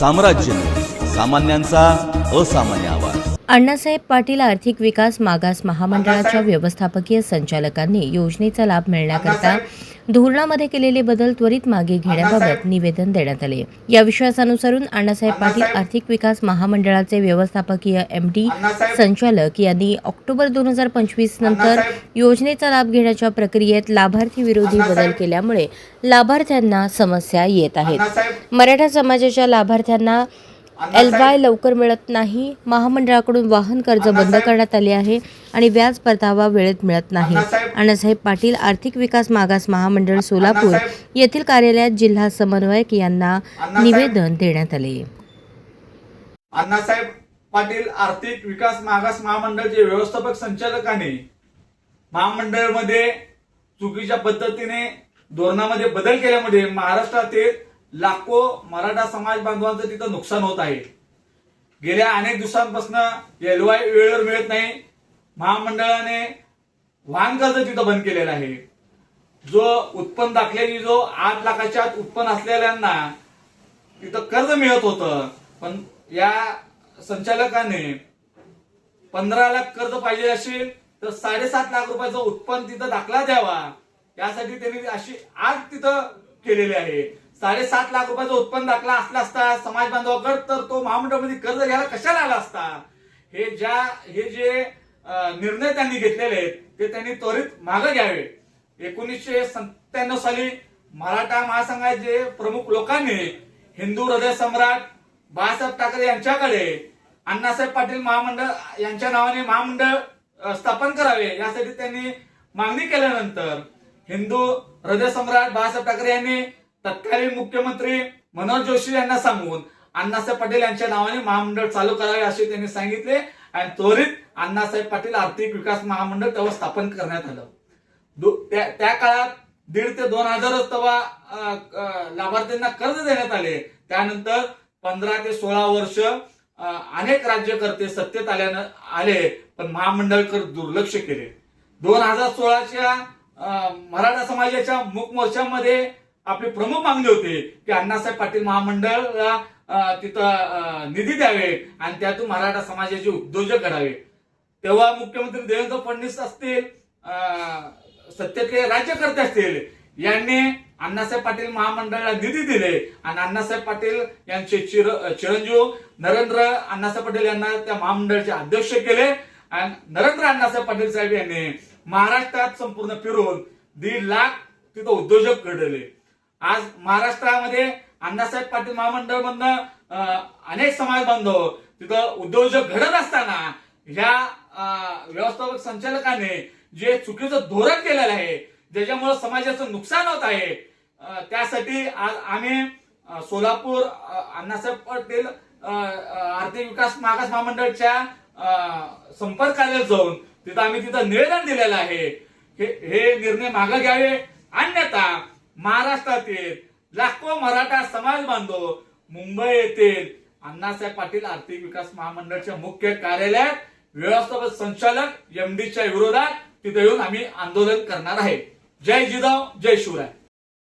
साम्राज्य, सामान्यांचा असामान्य आवाज। अण्णासाहेब पाटील आर्थिक विकास मागास महामंडळाच्या व्यवस्थापकीय संचालकांनी योजनेचा लाभ मिळण्याकरता धोरणामध्ये केलेले बदल त्वरित मागे घेण्याबाबत निवेदन देण्यात आले। या विश्वासानुसारून अण्णासाहेब पाटील आर्थिक विकास महामंडळाचे व्यवस्थापकीय MD संचालक यांनी ऑक्टोबर 2025 नंतर योजनेचा लाभ घेण्याच्या प्रक्रियेत लाभार्थी विरोधी बदल केल्यामुळे लाभार्थ्यांना समस्या येत आहेत। मराठा समाजाच्या लाभार्थ्यांना LY लवकर मिळत नाही। महामंडळाकडून वाहन कर्ज बंद करण्यात आले आहे आणि व्याज परतावा वेळेत मिळत नाही। अण्णासाहेब पाटील आर्थिक विकास मागास महामंडळ सोलापूर येथील कार्यालयात जिल्हा समन्वयक यांना निवेदन देण्यात आले। अण्णासाहेब पाटील आर्थिक विकास मागास महामंडळाचे व्यवस्थापक संचालकाने महामंडळामध्ये चुकीच्या पद्धतीने धोरणामध्ये बदल केल्यामुळे महाराष्ट्रातील लाखो मराठा समाज बांधवांचं तिथं नुकसान होत आहे। गेल्या अनेक दिवसांपासून LY वेळेवर मिळत नाही। महामंडळाने वाहन कर्ज तिथं बंद केलेलं आहे। जो उत्पन्न दाखल्याची जो 8 लाखाच्या आत उत्पन्न असलेल्यांना तिथं कर्ज मिळत होतं, पण या संचालकाने 15 लाख कर्ज पाहिजे असेल तर 7.5 लाख रुपयाचं उत्पन्न तिथं दाखला द्यावा, यासाठी त्यांनी अशी आग तिथं केलेली आहे। 7.5 लाख रुपयाचा उत्पन्न दाखला असला असता समाज बांधवाकडे, तर तो महामंडळामध्ये कर्ज घ्यायला कशाला आला असता। हे जे निर्णय त्यांनी घेतलेले आहेत ते त्यांनी त्वरित मागे घ्यावे। 1997 साली मराठा महासंघाचे प्रमुख लोकांनी हिंदू हृदय सम्राट बाळासाहेब ठाकरे यांच्याकडे अण्णासाहेब पाटील महामंडळ यांच्या नावाने महामंडळ स्थापन करावे यासाठी त्यांनी मागणी केल्यानंतर हिंदू हृदय सम्राट बाळासाहेब ठाकरे यांनी तत्कालीन मुख्यमंत्री मनोज जोशी यांना सांगून अण्णासाहेब पाटील यांच्या नावाने महामंडळ चालू करावे असे त्यांनी सांगितले आणि त्वरित अण्णासाहेब पाटील आर्थिक विकास महामंडळ तेव्हा स्थापन करण्यात आलं। त्या काळात 1,500 ते 2,000 तेव्हा लाभार्थ्यांना कर्ज देण्यात आले। त्यानंतर 15 ते 16 वर्ष अनेक राज्यकर्ते सत्तेत आले, पण महामंडळाकडे दुर्लक्ष केले। 2016च्या मराठा समाजाच्या मूक मोर्चामध्ये आपली प्रमुख मागणी होती की अण्णासाहेब पाटील महामंडळाला तिथं निधी द्यावे आणि त्यातून मराठा समाजाचे उद्योजक घडावे। तेव्हा मुख्यमंत्री देवेंद्र फडणवीस असतील, सत्तेतले राज्यकर्ते असतील, यांनी अण्णासाहेब पाटील महामंडळाला निधी दिले आणि अण्णासाहेब पाटील यांचे चिरंजीव नरेंद्र अण्णासाहेब पाटील यांना त्या महामंडळाचे अध्यक्ष केले आणि नरेंद्र अण्णासाहेब पाटील साहेब यांनी महाराष्ट्रात संपूर्ण फिरून 1.5 लाख तिथं उद्योजक घडवले। आज महाराष्ट्रामध्ये अण्णासाहेब पाटील महामंडळ मधनं अनेक समाज बांधव तिथं उद्योजक घडत असताना ह्या व्यवस्थापक संचालकाने जे चुकीचं धोरण केलेलं आहे, ज्याच्यामुळे समाजाचं नुकसान होत आहे, त्यासाठी आज आम्ही सोलापूर अण्णासाहेब पाटील आर्थिक विकास मागास महामंडळाच्या संपर्क कार्यालयात जाऊन आम्ही तिथं निवेदन दिलेलं आहे। हे निर्णय मागे घ्यावे, अन्यथा महाराष्ट्रातील लाखो मराठा समाज बांधव मुंबई येथील अण्णासाहेब पाटील आर्थिक विकास महामंडळाच्या मुख्य कार्यालयात व्यवस्थापक संचालक MDच्या विरोधात तिथे येऊन आम्ही आंदोलन करणार आहे। जय जिजाऊ, जय शिवराय।